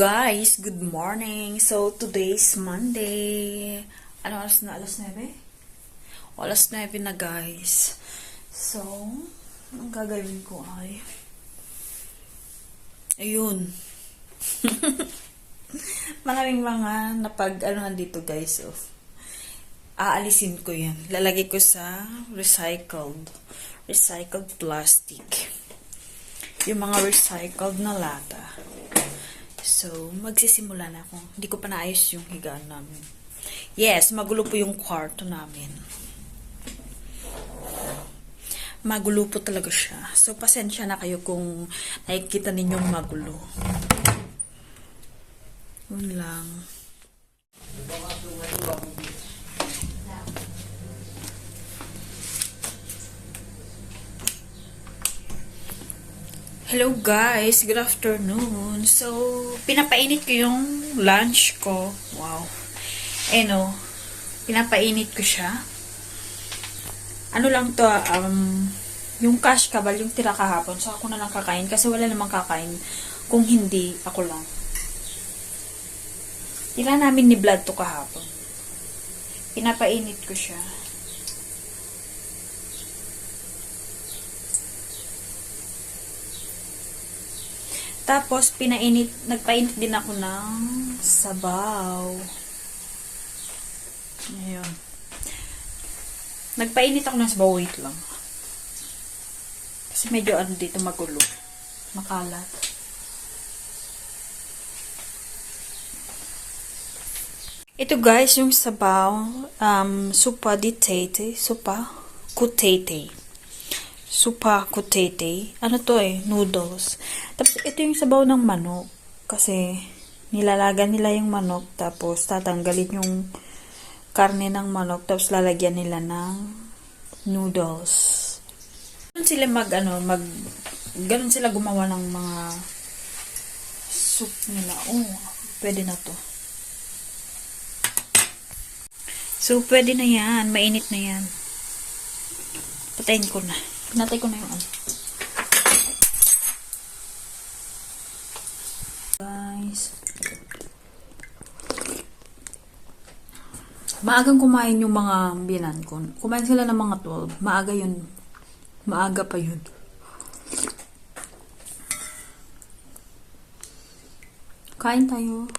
guys, good morning. So today's Monday. Ano oras na? Alas 9? Alas 9 na guys. So, ang gagawin ko ay ayun. Maraming mga napag-anuhan dito guys. So, aalisin ko yan. Lalagay ko sa recycled plastic. Yung mga recycled na lata. So, magsisimula na ako. Hindi ko pa naayos yung higaan namin. Yes, magulo po yung kwarto namin. Magulo po talaga siya. So, pasensya na kayo kung nakikita ninyong magulo. Yun lang. Hello guys, good afternoon. So, pinapainit ko yung lunch ko. Wow. Pinapainit ko siya. Ano lang to, yung cash kabal, yung tira kahapon. So, ako na lang kakain kasi wala namang kakain. Kung hindi, ako lang. Tira namin ni Vlad to kahapon. Pinapainit ko siya. Tapos, nagpainit din ako ng sabaw. Ayan. Nagpainit ako ng sabaw, wait lang. Kasi medyo dito magulo. Makalat. Ito guys, yung sabaw, supa kutete. Ano to noodles. Tapos, ito yung sabaw ng manok. Kasi, nilalagan nila yung manok. Tapos, tatanggalin yung karne ng manok. Tapos, lalagyan nila ng noodles. Ganun sila ganun sila gumawa ng mga soup nila. Oh, pwede na to. So, pwede na yan. Mainit na yan. Patayin ko na. Pinatay ko na yung Guys. Maagang kumain yung mga binan ko. Kumain sila ng mga 12. Maaga yun. Maaga pa yun. Kain tayo.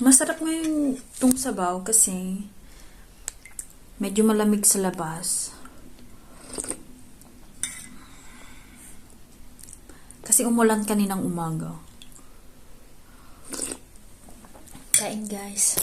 Masarap ngayon itong sabaw kasi medyo malamig sa labas. Kasi umulan kaninang umaga. Kain guys.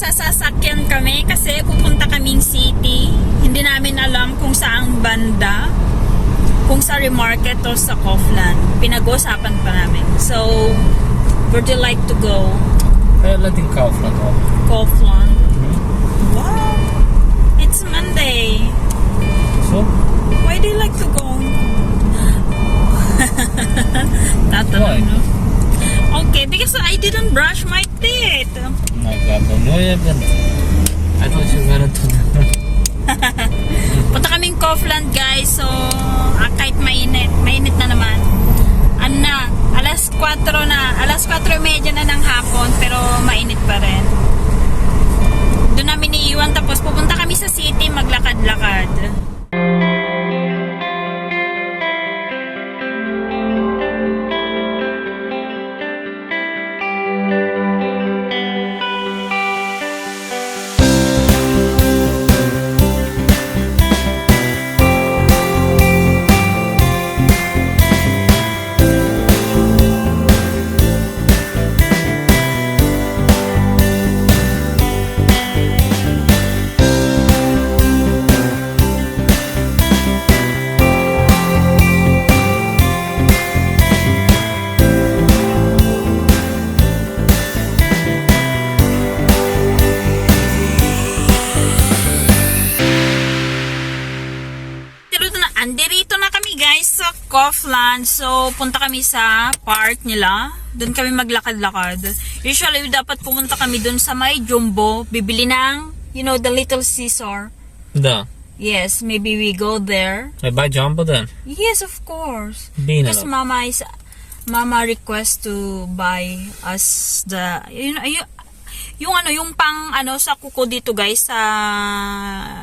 Sasakyan kami kasi pupunta kaming city. Hindi namin alam kung saang banda, kung sa Remarket o sa Kaufland. Pinag-uusapan pa namin. So, where do you like to go? I think Kaufland. Kaufland? Wow! It's Monday. So? Why do you like to go? Why? No? Okay, because I didn't brush my teeth. My God, no, you haven't. I thought you were to Punta kaming Kaufland guys. So, kahit mainit na naman. Ano na, alas 4 na ng hapon, pero mainit pa rin. Doon namin iiwan, tapos pupunta kami sa city, maglakad-lakad. Kaufland. So, punta kami sa park nila. Doon kami maglakad-lakad. Usually, dapat pumunta kami doon sa may Jumbo. Bibili ng, you know, the Little Caesar. Да. Yes, maybe we go there. I buy Jumbo then. Yes, of course. Bean Because Mama request to buy us the, yung pang sa kuko dito guys, sa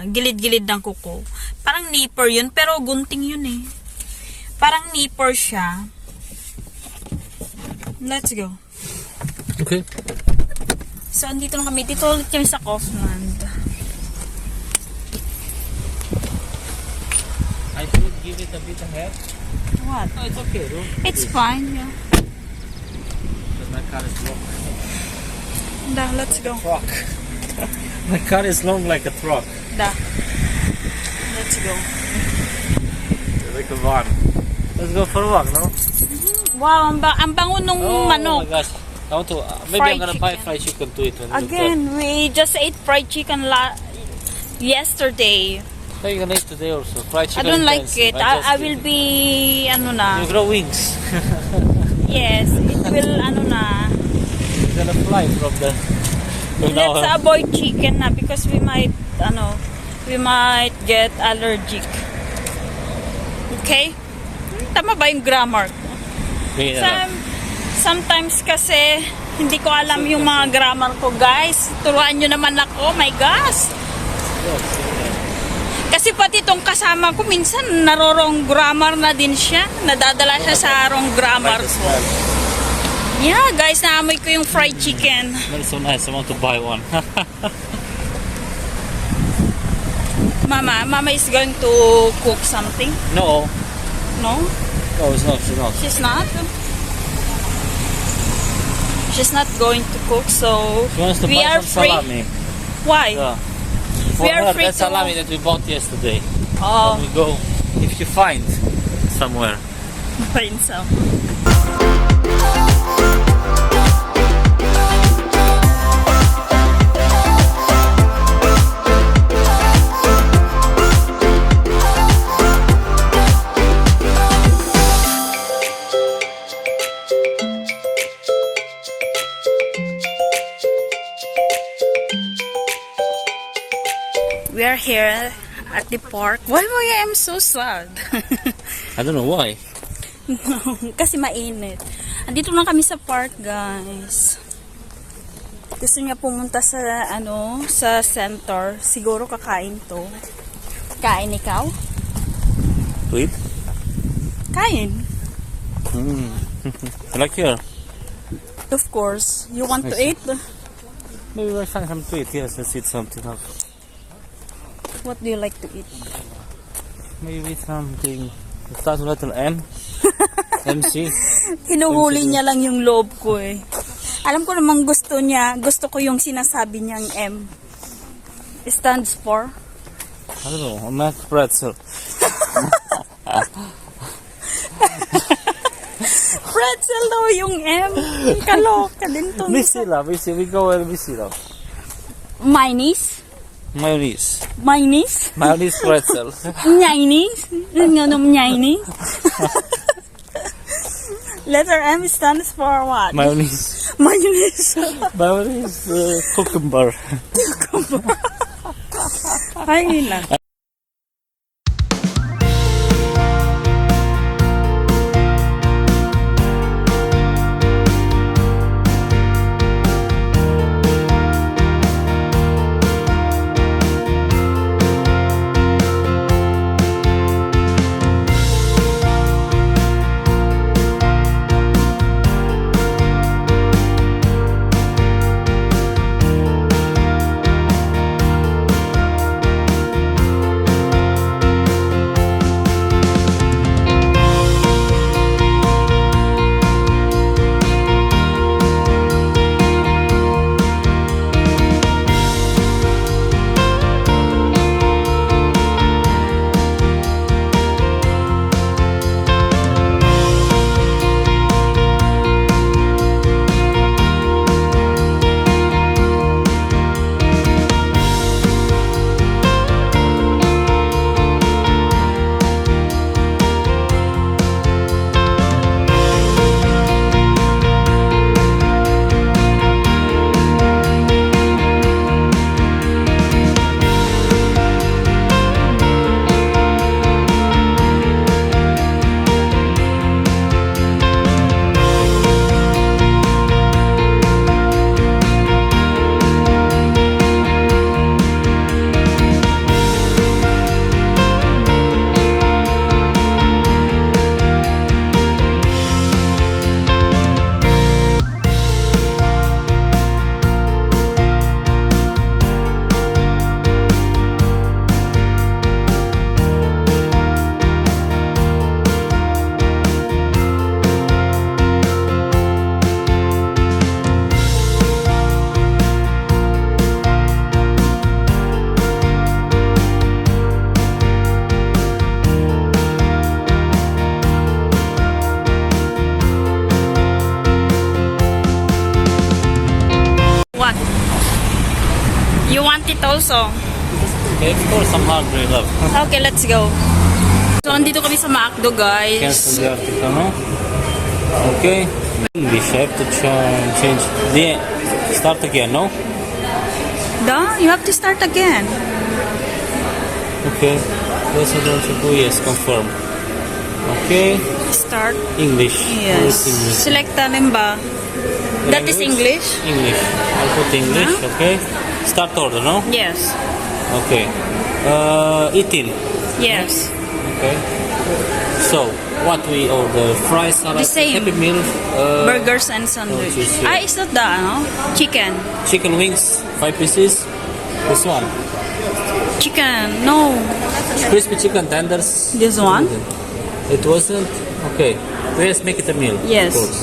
gilid-gilid ng kuko. Parang nipper yun, pero gunting yun eh. Parang nipper siya. Let's go. Okay. So, andito na kami. Dito ulit kami sa Kaufland. I should give it a bit ahead. What? No, it's okay, bro. It's fine, yeah. But my car is long. Da, let's go. Truck. My car is long like a truck. Da. Let's go. Like a van. Let's go for a walk, no? Wow, ang bango nung Oh my manok. gosh. I want to. Maybe Fried I'm gonna buy chicken. fried chicken to it. When we Again, we just ate fried chicken yesterday. So you're gonna eat today also. Fried I chicken. don't like intensive. it. I will be, You grow wings. yes, it will, You're gonna fly from the. let's avoid chicken na because we might get allergic. Okay? Tama ba yung grammar ko? Sometimes kasi, hindi ko alam yung mga grammar ko, guys. Turuan nyo naman ako, my gosh. Kasi pati itong kasama ko, minsan narorong grammar na din siya. Nadadala siya sa wrong grammar ko. Yeah, guys, naamoy ko yung fried chicken. That's so nice. I want to buy one. Mama is going to cook something. No. No? No, it's not. She's not. She's not? She's not going to cook, so She wants to we buy are some free. salami. Why? Yeah. For We are her, free that to- salami that we bought yesterday. Oh, When we go, if you find somewhere. find some. We are here at the park. Why I am so sad? I don't know why. Kasi mainit. Andito na kami sa park, guys. Gusto niya pumunta sa sa center. Siguro kakain to. Kain ikaw? To eat? Kain. I like here. Of course. You want to I see. eat? Maybe we'll find some to eat. Yes, let's eat something else. What do you like to eat? Maybe something. It starts with letter M. MC. Hinuhuli niya lang yung loob ko eh. Alam ko namang gusto niya. Gusto ko yung sinasabi niyang M. Stands for? I don't know. I'm not pretzel. Pretzel daw yung M. Kaloka din to. Misila. We go and Misila. Mayonnaise? Mayonnaise. Mayonnaise? Mayonnaise pretzel. Mayonnaise? Mayonnaise? Letter M stands for what? Mayonnaise. Mayonnaise. Mayonnaise cucumber. Ay, na. want it also. Okay, of course, I'm hungry, love. Okay, let's go. So, andito kami sa McDo, guys. Cancel the article, no? Okay. English, I have to change. The start again, no? Da, you have to start again. Okay. Yes, I don't do. Yes, confirm. Okay. Start. English. Where's Yes. English? Select namin ba? That is Language? English? English. I'll put English, okay? Start order, no? Yes. Okay. Eating. Yes. Okay. So, what we order? Fries, salad, The same. Happy Meal, Burgers and sandwich. cheese, yeah. Ah, it's not the, ano? Chicken. chicken wings, 5 pieces. This one. Chicken. No. Crispy chicken tenders. This one? It wasn't? Okay. Let's make it a meal. Yes. Of course.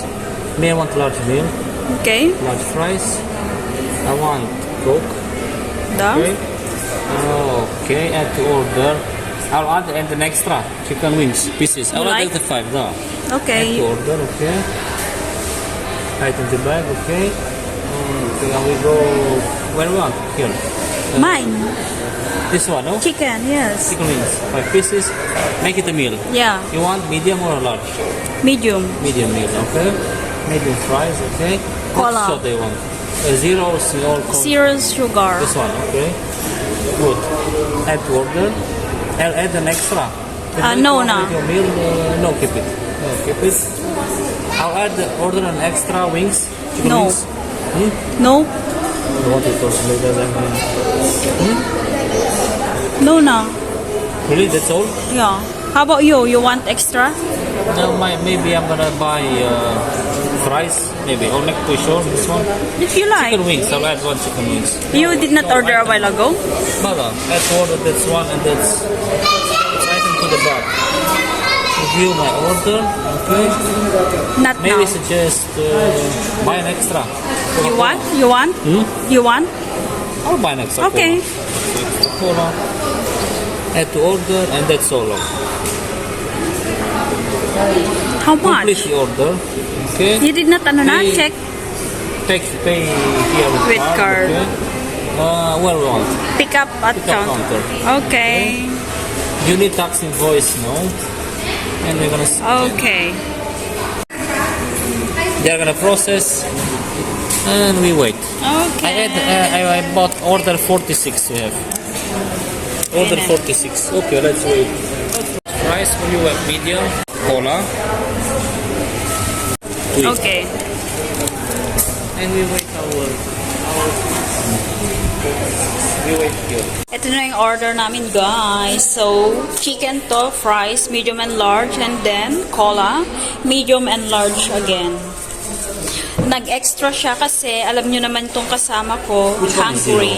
Me, I want large meal. Okay. Large fries. I want Coke. Da. Okay. Okay, add to order. I'll add and an extra chicken wings pieces. I'll You add like? the 5 now. Add to Okay. order, okay. Right in the bag, okay. Okay, and we go where we want. Here. Mine. This one, no? Chicken, yes. Chicken wings, 5 pieces. Make it a meal. Yeah. You want medium or large? Medium. Medium meal, okay. Medium fries, okay. What Cola. soda they want? Zero or cola? Zero sugar. This one, okay. Good. Add to order. I'll add an extra. No, If you no. want your meal, no, keep it. No, keep it. I'll add order an extra wings. Chicken No. wings. Hmm? No. You want it also because No, no. Really, that's all? Yeah. How about you? You want extra? No, maybe I'm gonna buy fries. Maybe I'll make too sure this one. If you like. Chicken wings. I'll add 1 chicken wings. You did not order a while ago? Mother, add order that's one and that's item to the back. Review my order. Okay. Not Maybe now. suggest buy an extra. You want? You want? Hmm? You want? I'll buy an extra. Okay. Cola. Add to order and that's all. How much? Complete the order. Okay. You did not ano na? Pay- Check Pay here With card. Okay. Where we want. pick up at Pick up counter. counter. Okay. You need tax invoice, no? And we're gonna. Okay. They're gonna process, and we wait. Okay. I bought order 46. We have order Okay. 46. Okay, let's wait. Price for you have medium cola. Tweet. Okay. And we wait we wait here. Ito na yung order namin, guys. So, chicken to, fries, medium and large, and then cola, medium and large again. Nag-extra siya kasi alam nyo naman itong kasama ko, Which one is hungry.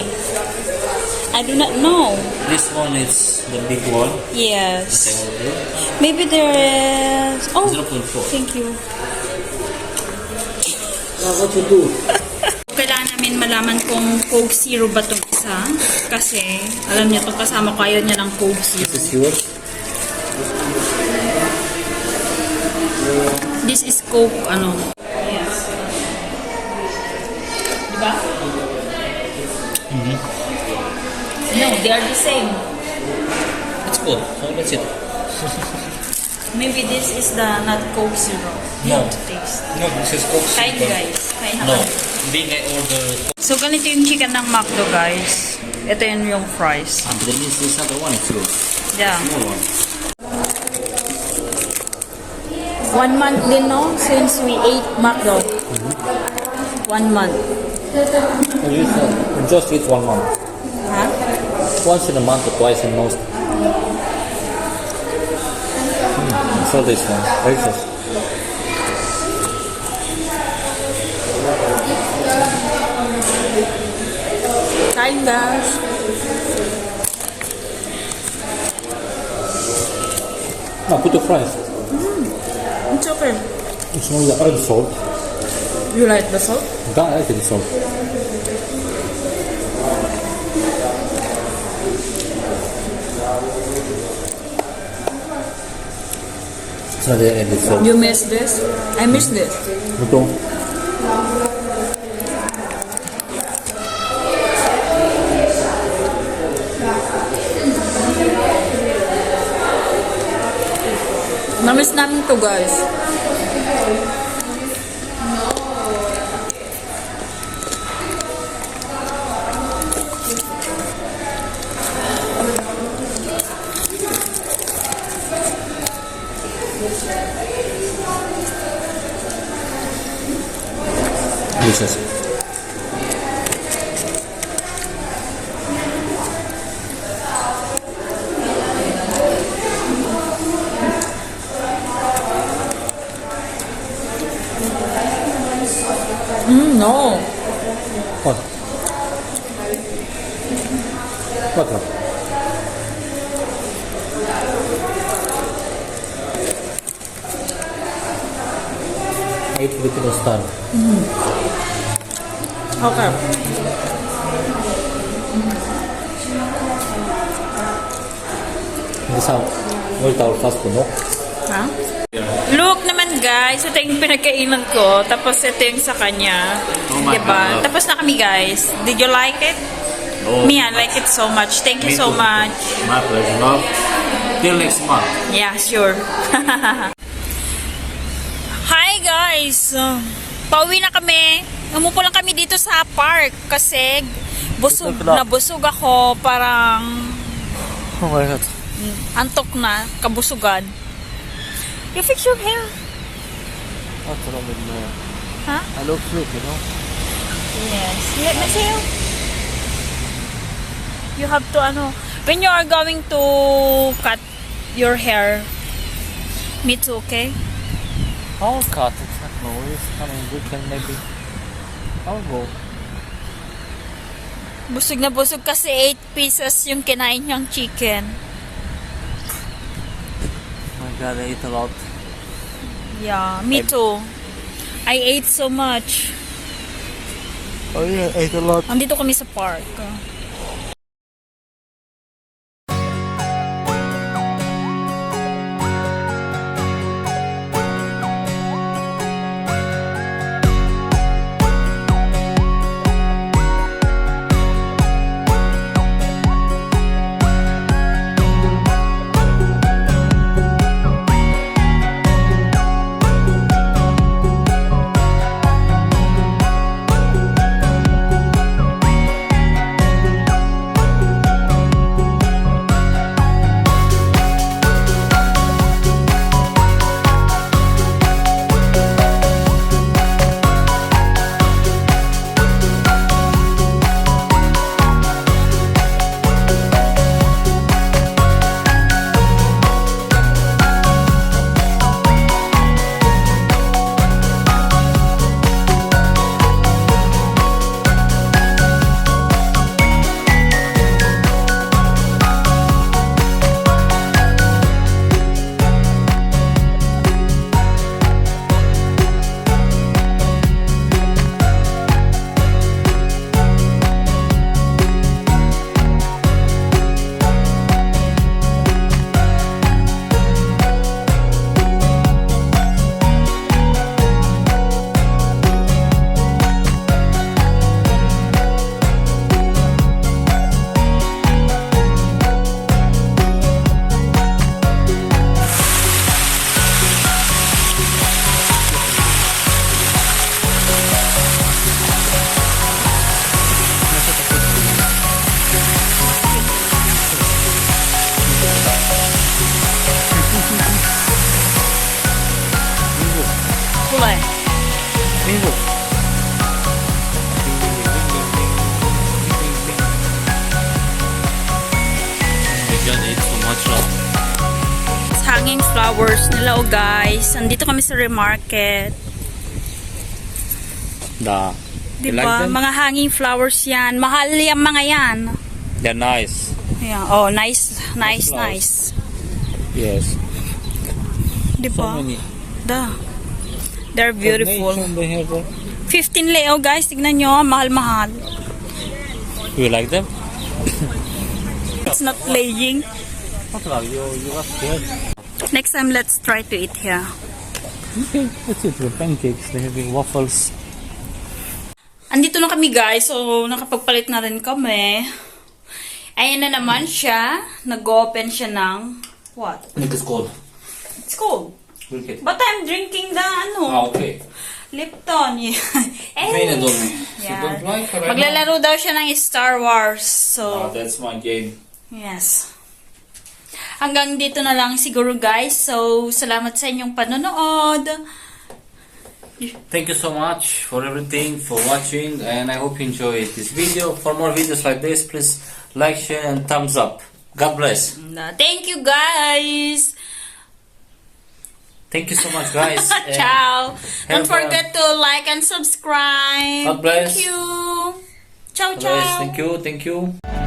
I do not know. This one is the big one. Yes. Order. Maybe there is... Oh, 0.4. thank you. What you do? Kailangan namin malaman kung Coke Zero ba itong isa. Kasi, alam niyo itong kasama ko, ayaw niya ng Coke Zero. This is yours. This is Coke, ano. Yes. Diba? No, they are the same. It's good. So that's it. Maybe this is the not Coke Zero. You No. have to taste. No, this is Coke. Kain, guys. Kain na No, kayo. being I order. So, ganito yung chicken ng McDo, guys. Ito yun yung fries. But at least this other one is yours. Yeah. Small one. 1 month din, no? Since we ate McDo. 1 month. Just eat 1 month. Huh? Once in a month or twice in most. So this one. Delicious. Kain, guys. Now put the fries. It's okay. It's only the add salt. You like the salt? I like the salt. It's not the added salt. You miss this? I miss this. Ito. Miss namin to, guys. Delicious. No. What? What? I eat with the star. Okay. This how wait our fast food, no? Ha? Look naman guys, ito yung pinagkainan ko. Tapos ito yung sa kanya. Oh my diba? God. Tapos na kami guys. Did you like it? Oh, Me, I like it so much. Thank you Me so too. much. My pleasure, love. Till next month. Yeah, sure. Hi guys! Pauwi na kami. Umupo lang kami dito sa park kasi busog na busog ako. Parang Oh my god. antok na, kabusugan. You fix your hair. What's wrong with me? Huh? I look cute, you know? Yes. Let me see you. You have to, when you are going to cut your hair, me too, okay? I'll cut it. No worries. I mean, we can maybe. I'll go. Busog na busog kasi 8 pieces yung kinain niyang chicken. Oh my god, I eat a lot. Yeah, me too. I ate so much. Oh yeah, I ate a lot. Andito kami sa park. Kulay. Bingo. My god, I ate so much love. It's hanging flowers nila, oh guys. Andito kami sa Remarket. Da. You Diba? like them? Mga hanging flowers yan. Mahal yung mga yan. They're nice. Yeah. Oh, nice, nice, flowers. nice. Yes. Diba? So many. Da. They're beautiful. Carnation they have there. 15 leo, guys. Tignan nyo. Mahal-mahal. You like them? It's not playing. What are you are scared. Next time, let's try to eat here. Okay, let's eat the pancakes. They're having waffles. Andito na kami, guys. So, nakapagpalit na rin kami. Ayan na naman siya. Nag-open siya ng... What? It is cold. It's cold. Drink it. But I'm drinking the Okay. Lipton. Yeah. Painted on me. So Yeah. don't like her. Maglalaro daw siya ng Star Wars. So, That's my game. yes. Hanggang dito na lang siguro guys. So, salamat sa inyong panonood. Thank you so much for everything, for watching, and I hope you enjoyed this video. For more videos like this, please like, share, and thumbs up. God bless. Thank you guys. Thank you so much, guys. And Ciao. Don't have forget to like and subscribe. God bless. Thank you. Ciao, God bless. ciao. Thank you. Thank you.